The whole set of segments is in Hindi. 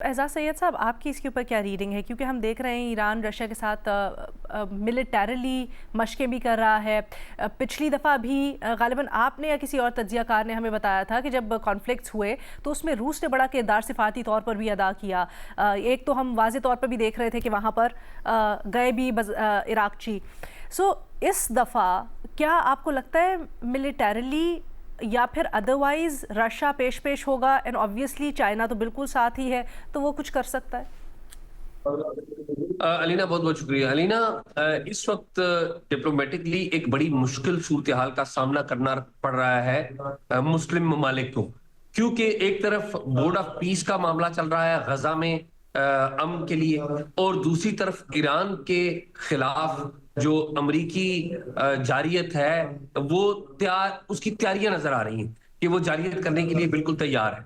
एजाज सैयद साहब, आपकी इसके ऊपर क्या रीडिंग है? क्योंकि हम देख रहे हैं ईरान रशिया के साथ मिलिटरली मशकें भी कर रहा है। पिछली दफ़ा भी गालिबन आपने या किसी और तज्जियाकार ने हमें बताया था कि जब कॉन्फ्लिक्ट्स हुए तो उसमें रूस ने बड़ा किरदार सिफाती तौर पर भी अदा किया। एक तो हम वाज़े तौर पर भी देख रहे थे कि वहाँ पर गए भी इराकची। सो इस दफ़ा क्या आपको लगता है मिलिटरली या फिर अदरवाइज रशिया पेश होगा? एंड ऑब्वियसली चाइना तो बिल्कुल साथ ही है, तो वो कुछ कर सकता है। अलीना, बहुत बहुत शुक्रिया। अलीना, इस वक्त डिप्लोमेटिकली एक बड़ी मुश्किल सूरत हाल का सामना करना पड़ रहा है मुस्लिम ममालिक को, क्योंकि एक तरफ बोर्ड ऑफ पीस का मामला चल रहा है गजा में अमन के लिए, और दूसरी तरफ ईरान के खिलाफ जो अमरीकी जारियत है वो उसकी तैयारियां नजर आ रही हैं कि वो जारियत करने के लिए बिल्कुल तैयार है।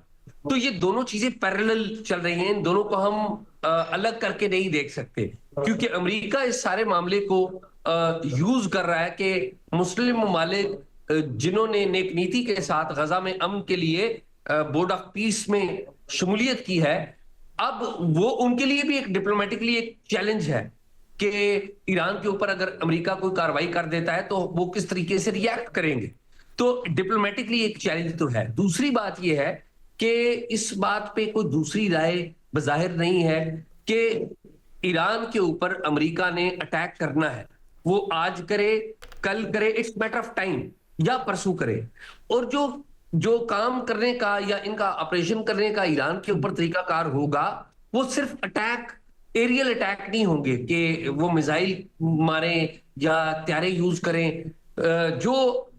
तो ये दोनों चीजें पैरेलल चल रही हैं, इन दोनों को हम अलग करके नहीं देख सकते, क्योंकि अमेरिका इस सारे मामले को यूज कर रहा है कि मुस्लिम ममालिक जिन्होंने नेक नीति के साथ गजा में अमन के लिए बोर्ड ऑफ पीस में शमूलियत की है, अब वो उनके लिए भी एक डिप्लोमेटिकली एक चैलेंज है कि ईरान के ऊपर अगर अमेरिका कोई कार्रवाई कर देता है तो वो किस तरीके से रिएक्ट करेंगे। तो डिप्लोमेटिकली एक चैलेंज तो है। दूसरी बात यह है कि इस बात पे कोई दूसरी राय बज़ाहिर नहीं है कि ईरान के ऊपर अमेरिका ने अटैक करना है। वो आज करे, कल करे, इट्स मैटर ऑफ टाइम, या परसों करे। और जो जो काम करने का या इनका ऑपरेशन करने का ईरान के ऊपर तरीकाकार होगा, वो सिर्फ अटैक, एरियल अटैक नहीं होंगे कि वो मिसाइल मारे या त्यारे यूज करें। जो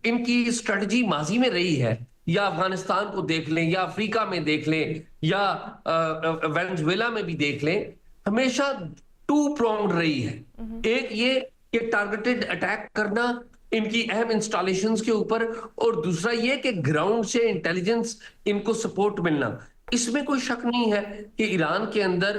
इनकी स्ट्रेटजी माजी में रही है, या अफगानिस्तान को देख लें, या अफ्रीका में देख लें, या वेनेजुएला में भी देख लें, हमेशा टू प्रोंग्ड रही है। एक ये कि टारगेटेड अटैक करना इनकी अहम इंस्टॉलेशंस के ऊपर, और दूसरा ये कि ग्राउंड से इंटेलिजेंस इनको सपोर्ट मिलना। इसमें कोई शक नहीं है कि ईरान के अंदर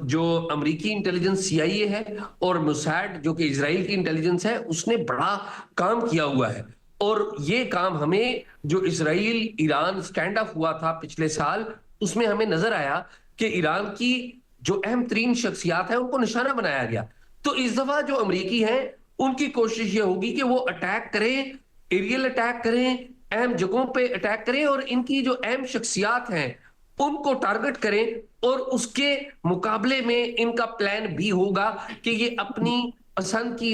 जो अमेरिकी इंटेलिजेंस सीआईए है और मोसाद जो कि इजराइल की इंटेलिजेंस है, उसने बड़ा काम किया हुआ है। और ये काम हमें, जो इजराइल ईरान स्टैंड ऑफ हुआ था पिछले साल, उसमें हमें नजर आया कि ईरान की जो अहम तरीन शख्सियात है उनको निशाना बनाया गया। तो इस दफा जो अमरीकी हैं उनकी कोशिश ये होगी कि वो अटैक करें, एरियल अटैक करें, अहम जगहों पे अटैक करें, और इनकी जो अहम शख्सियात हैं उनको टारगेट करें। और उसके मुकाबले में इनका प्लान भी होगा कि ये अपनी पसंद की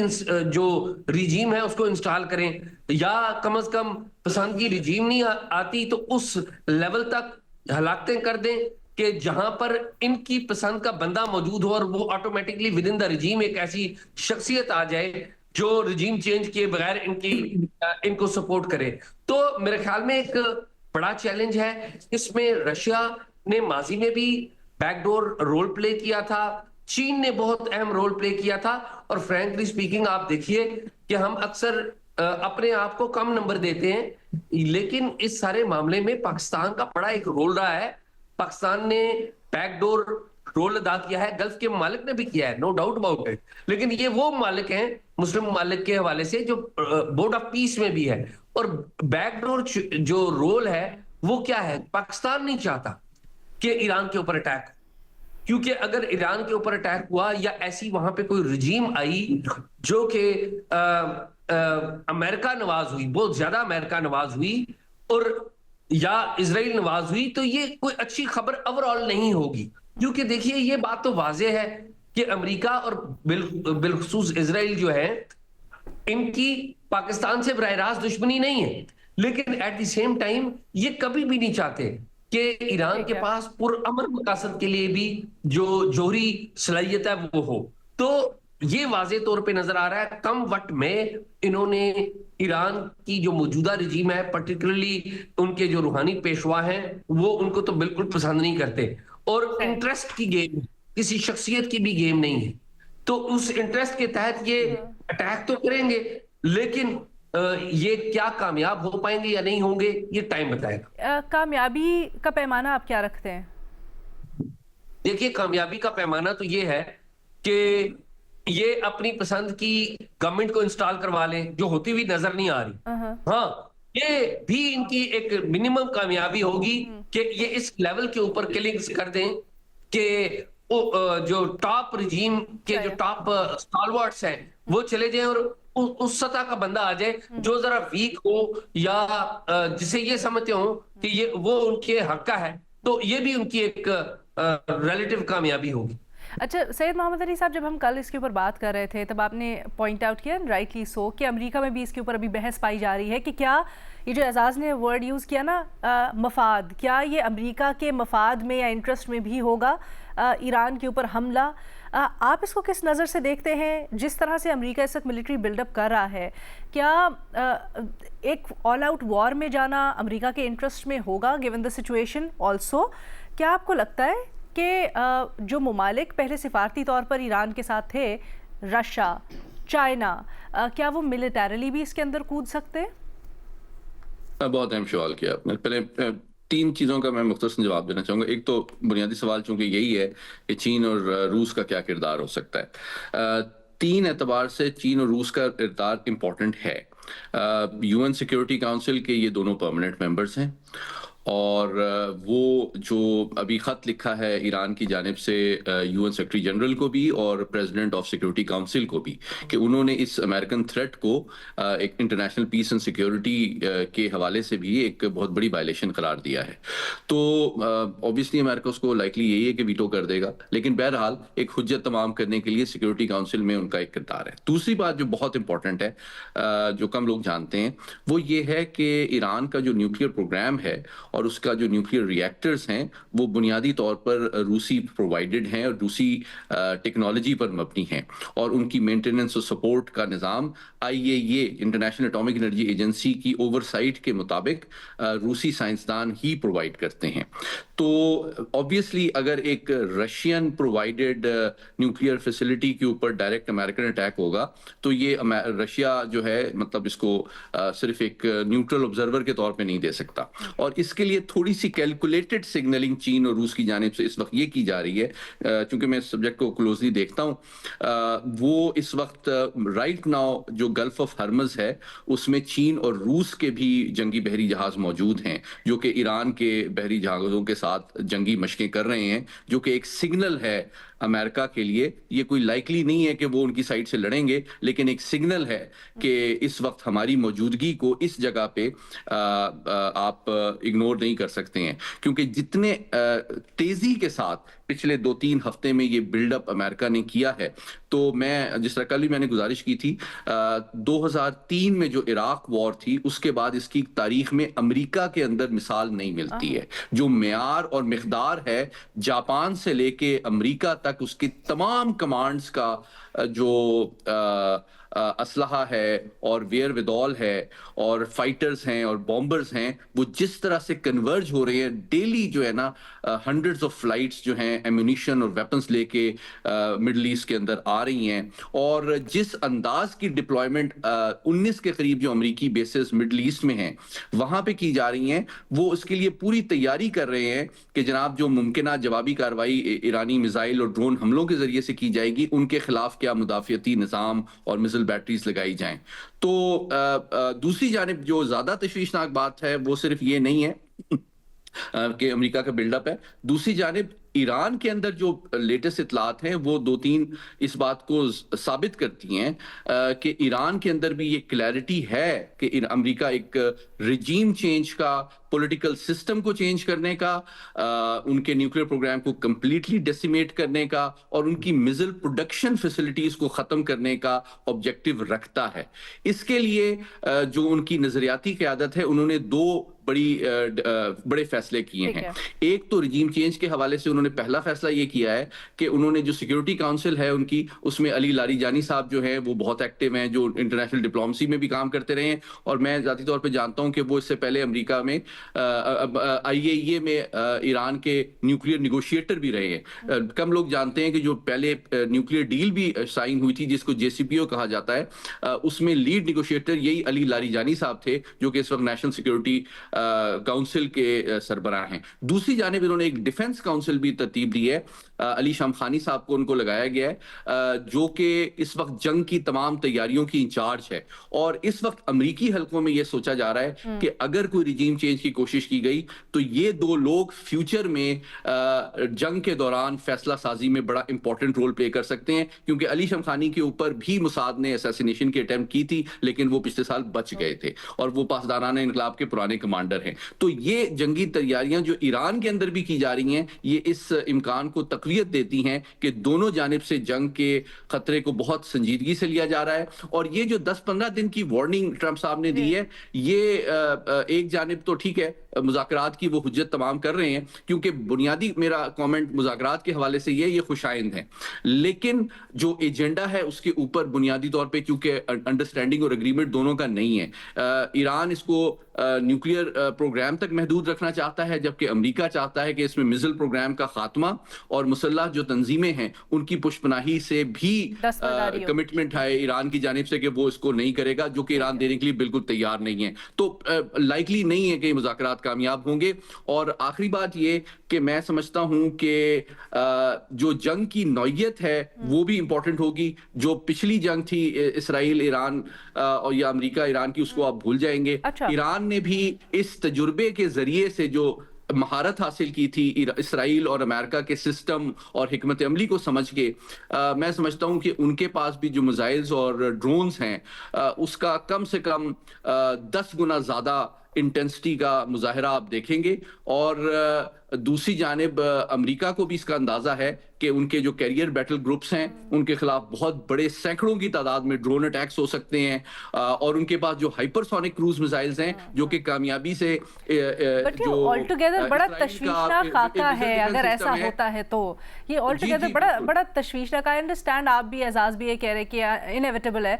जो रिजीम है उसको इंस्टॉल करें, या कम से कम पसंद की रिजीम नहीं आती तो उस लेवल तक हलाकतें कर दें कि जहां पर इनकी पसंद का बंदा मौजूद हो और वो automatically with in the regime एक ऐसी शख्सियत आ जाए जो रिजीम चेंज किए बगैर इनको सपोर्ट करे। तो मेरे ख्याल में एक बड़ा चैलेंज है। इसमें रशिया ने माजी में भी बैकडोर रोल प्ले किया था, चीन ने बहुत अहम रोल प्ले किया था, और फ्रैंकली स्पीकिंग आप देखिए कि हम अक्सर अपने आप को कम नंबर देते हैं, लेकिन इस सारे मामले में पाकिस्तान का बड़ा एक रोल रहा है। पाकिस्तान ने बैकडोर रोल अदा किया है, गल्फ के ममालिक ने भी किया है, नो डाउट अबाउट इट। लेकिन ये वो ममालिक हैं मुस्लिम ममालिक के हवाले से जो बोर्ड ऑफ पीस में भी है। और बैकडोर जो रोल है वो क्या है, पाकिस्तान नहीं चाहता कि ईरान के ऊपर अटैक, क्योंकि अगर ईरान के ऊपर अटैक हुआ या ऐसी वहां पे कोई रिजीम आई जो कि अमेरिका नवाज हुई, बहुत ज्यादा अमेरिका नवाज हुई, और या इजराइल नवाज हुई, तो ये कोई अच्छी खबर ओवरऑल नहीं होगी। क्योंकि देखिए ये बात तो वाजे है कि अमेरिका और बिलखुसूस इजराइल जो है, इनकी पाकिस्तान से बराह रास्त दुश्मनी नहीं है, लेकिन एट द सेम टाइम ये कभी भी नहीं चाहते कि ईरान के पास पुरअमन मकासद के लिए भी जो जोहरी सलाहियत है वो हो। तो ये वाजे तौर पे नजर आ रहा है कम वक्त में इन्होंने ईरान की जो मौजूदा रिजीम है, पर्टिकुलरली उनके जो रूहानी पेशवा हैं, वो उनको तो बिल्कुल पसंद नहीं करते। और इंटरेस्ट की गेम, किसी शख्सियत की भी गेम नहीं है। तो उस इंटरेस्ट के तहत ये अटैक तो करेंगे, लेकिन ये क्या कामयाब हो पाएंगे या नहीं होंगे, ये टाइम बताएगा। कामयाबी का पैमाना आप क्या रखते हैं? देखिए, कामयाबी का पैमाना तो ये है कि ये अपनी पसंद की गवर्नमेंट को इंस्टॉल करवा लें, जो होती हुई नजर नहीं आ रही। हाँ, ये भी इनकी एक मिनिमम कामयाबी होगी कि ये इस लेवल के ऊपर किलिंग्स कर दें कि जो टॉप रिजीम के जो टॉप स्टॉलवर्ट्स हैं वो चले जाएं और उस सतह का बंदा आ जाए जो जरा वीक हो या जिसे ये समझते हो कि ये वो उनके हक का है, तो ये भी उनकी एक रिलेटिव कामयाबी होगी। अच्छा सैयद मोहम्मद अली साहब, जब हम कल इसके ऊपर बात कर रहे थे तब आपने पॉइंट आउट किया राइटली सो कि अमेरिका में भी इसके ऊपर अभी बहस पाई जा रही है कि क्या ये जो एजाज ने वर्ड यूज़ किया ना मफाद, क्या ये अमेरिका के मफाद में या इंटरेस्ट में भी होगा ईरान के ऊपर हमला? आप इसको किस नज़र से देखते हैं? जिस तरह से अमेरिका इस वक्त मिलिट्री बिल्डअप कर रहा है, क्या एक ऑल आउट वॉर में जाना अमेरिका के इंटरेस्ट में होगा गिवन द सिचुएशन? ऑल्सो क्या आपको लगता है कि जो ममालिक पहले सिफारती तौर पर ईरान के साथ थे, रशिया, चाइना, क्या वो मिलिटरली भी इसके अंदर कूद सकते हैं? बहुत अहम सवाल किया आपने। पहले तीन चीज़ों का मैं मुख्तसर जवाब देना चाहूँगा। एक तो बुनियादी सवाल चूंकि यही है कि चीन और रूस का क्या किरदार हो सकता है। तीन एतबार से चीन और रूस का किरदार इम्पोर्टेंट है। यूएन सिक्योरिटी काउंसिल के ये दोनों परमानेंट मेंबर्स हैं और वो जो अभी ख़त लिखा है ईरान की जानिब से यूएन सेक्रेटरी जनरल को भी और प्रेसिडेंट ऑफ सिक्योरिटी काउंसिल को भी, कि उन्होंने इस अमेरिकन थ्रेट को एक इंटरनेशनल पीस एंड सिक्योरिटी के हवाले से भी एक बहुत बड़ी वायलेशन करार दिया है। तो ऑब्वियसली अमेरिका उसको लाइकली यही है कि वीटो कर देगा, लेकिन बहरहाल एक हुज्जत तमाम करने के लिए सिक्योरिटी काउंसिल में उनका एक किरदार है। दूसरी बात जो बहुत इंपॉर्टेंट है, जो कम लोग जानते हैं, वो ये है कि ईरान का जो न्यूक्लियर प्रोग्राम है और उसका जो न्यूक्लियर रिएक्टर्स हैं वो बुनियादी तौर पर रूसी प्रोवाइडेड हैं और रूसी टेक्नोलॉजी पर मबनी हैं और उनकी मेंटेनेंस और सपोर्ट का निज़ाम IAEA international atomic energy agency की ओवरसाइट के मुताबिक रूसी साइंसदान ही प्रोवाइड करते हैं। तो ऑब्वियसली अगर एक रशियन प्रोवाइडेड न्यूक्लियर फैसिलिटी के ऊपर डायरेक्ट अमेरिकन अटैक होगा तो ये रशिया जो है मतलब इसको सिर्फ एक न्यूट्रल ऑब्जर्वर के तौर पे नहीं दे सकता और इसके लिए थोड़ी सी कैलकुलेटेड सिग्नलिंग चीन और रूस की जानिब से इस वक्त ये की जा रही है। चूंकि मैं इस सब्जेक्ट को क्लोजली देखता हूँ, वो इस वक्त राइट नाउ जो गल्फ ऑफ हर्मज है उसमें चीन और रूस के भी जंगी बहरी जहाज मौजूद हैं जो कि ईरान के बहरी जहाज़ों के साथ जंगी मशकें कर रहे हैं, जो कि एक सिग्नल है अमेरिका के लिए। ये कोई लाइकली नहीं है कि वो उनकी साइड से लड़ेंगे, लेकिन एक सिग्नल है कि इस वक्त हमारी मौजूदगी को इस जगह पे आप इग्नोर नहीं कर सकते हैं, क्योंकि जितने तेजी के साथ पिछले 2-3 हफ्ते में ये बिल्डअप अमेरिका ने किया है, तो मैं जिस तरह कल भी मैंने गुजारिश की थी, 2003 में जो इराक वॉर थी उसके बाद इसकी तारीख में अमेरिका के अंदर मिसाल नहीं मिलती है। जो म्यार और मिकदार है जापान से लेके अमेरिका तक, उसकी तमाम कमांड्स का जो असलहा है और वेयर विदॉल है और फाइटर्स हैं और बॉम्बर्स हैं, वो जिस तरह से कन्वर्ज हो रहे हैं डेली, जो है ना हंड्रेड्स ऑफ फ्लाइट्स जो हैं एम्यूनिशन और वेपन्स लेके मिडल ईस्ट के अंदर आ रही हैं, और जिस अंदाज की डिप्लॉयमेंट 19 के करीब जो अमेरिकी बेसेस मिडल ईस्ट में हैं वहां पे की जा रही हैं, वो उसके लिए पूरी तैयारी कर रहे हैं कि जनाब जो मुमकिन जवाबी कार्रवाई ईरानी मिसाइल और ड्रोन हमलों के जरिए से की जाएगी, उनके खिलाफ क्या मुदाफियती निज़ाम और मिसाइल बैटरीज लगाई जाएं। तो दूसरी जानिब जो ज्यादा तशवीशनाक बात है वो सिर्फ ये नहीं है कि अमेरिका का बिल्डअप है, दूसरी जानिब ईरान के अंदर जो लेटेस्ट इतलात हैं वो 2-3 इस बात को साबित करती हैं कि ईरान के अंदर भी ये क्लैरिटी है कि अमेरिका एक रिजीम चेंज का, पॉलिटिकल सिस्टम को चेंज करने का, उनके न्यूक्लियर प्रोग्राम को कंप्लीटली डेसिमेट करने का और उनकी मिसाइल प्रोडक्शन फैसिलिटीज को खत्म करने का ऑब्जेक्टिव रखता है। इसके लिए जो उनकी नजरियाती क़यादत है, उन्होंने 2 बड़े फैसले किए हैं। एक तो रिजीम चेंज के हवाले से उन्होंने पहला फैसला ये किया है कि उन्होंने जो सिक्योरिटी काउंसिल है उनकी, उसमें अली लारीजानी साहब जो हैं वो बहुत एक्टिव हैं, जो इंटरनेशनल डिप्लोमेसी में भी काम करते रहे हैं, और मैं जाती तौर पे जानता हूं कि वो इससे पहले अमेरिका में आईएईए में ईरान के न्यूक्लियर निगोशिएटर भी रहे हैं। कम लोग जानते हैं कि जो पहले न्यूक्लियर डील भी साइन हुई थी जिसको JCPO कहा जाता है, उसमें लीड निगोशिएटर यही अली लारीजानी साहब थे, जो कि इस वक्त नेशनल सिक्योरिटी काउंसिल के सरबराह हैं। दूसरी जानिब इन्होंने एक डिफेंस काउंसिल भी तरतीब दी है, अली शमखानी साहब को उनको लगाया गया है, जो कि इस वक्त जंग की तमाम तैयारियों की इंचार्ज है। और इस वक्त अमरीकी हलकों में यह सोचा जा रहा है कि अगर कोई रिजीम चेंज की कोशिश की गई तो ये दो लोग फ्यूचर में जंग के दौरान फैसला साजी में बड़ा इंपॉर्टेंट रोल प्ले कर सकते हैं, क्योंकि अली शमखानी के ऊपर भी मुसाद ने असैसिनेशन की अटेम्प्ट की थी, लेकिन वो पिछले साल बच गए थे और वो पासदाराना इनकलाब के पुराने कमांडर हैं। तो ये जंगी तैयारियां जो ईरान के अंदर भी की जा रही हैं, ये इस इम्कान को तकवीयत देती हैं कि दोनों जानिब से जंग के खतरे को बहुत संजीदगी से लिया जा रहा है। और ये जो 10-15 दिन की वार्निंग ट्रंप साहब ने दी है, ये एक जानिब तो ठीक है, मुज़ाकरात की वो हुज्जत तमाम कर रहे हैं, क्योंकि बुनियादी मेरा कमेंट मुज़ाकरात के हवाले से ये खुशाइंद है, लेकिन जो एजेंडा है उसके ऊपर बुनियादी तौर पे क्योंकि अंडरस्टैंडिंग और एग्रीमेंट दोनों का नहीं है। ईरान इसको न्यूक्लियर प्रोग्राम तक महदूद रखना चाहता है, जबकि अमेरिका चाहता है कि इसमें मिसाइल प्रोग्राम का खात्मा और मुसल्लह जो तंजीमें हैं उनकी पुष्पनाही से भी कमिटमेंट है ईरान की जानिब से कि वो इसको नहीं करेगा, जो कि ईरान देने के लिए बिल्कुल तैयार नहीं है। तो लाइकली नहीं है कि मुज़ाकरात कामयाब होंगे। और आखिरी बात ये कि मैं समझता हूं कि जो जंग की नौयत है वो भी इंपॉर्टेंट होगी। जो पिछली जंग थी इसराइल ईरान और या अमेरिका ईरान की, उसको आप भूल जाएंगे। अच्छा। ईरान ने भी इस तजुर्बे के जरिए से जो महारत हासिल की थी इसराइल और अमेरिका के सिस्टम और हिकमत अमली को समझ के, मैं समझता हूं कि उनके पास भी जो मिसाइल्स और ड्रोन्स हैं उसका कम से कम 10 गुना ज्यादा इंटेंसिटी का मुजाहरा आप देखेंगे। और दूसरी जानिब अमेरिका को भी इसका अंदाजा है कि उनके जो कैरियर बैटल ग्रुप्स हैं उनके खिलाफ बहुत बड़े सैकड़ों की तादाद में ड्रोन अटैक्स हो सकते हैं, और उनके पास जो हाइपरसोनिक क्रूज मिसाइल्स हैं जो कि कामयाबी से जो ऑल टुगेदर बड़ा तशवीशनाक खाका है। अगर ऐसा होता है तो ये ऑल टुगेदर बड़ा तशवीशनाक। आई अंडरस्टैंड, आप भी एजाज भी ये कह रहे हैं कि इनएविटेबल है,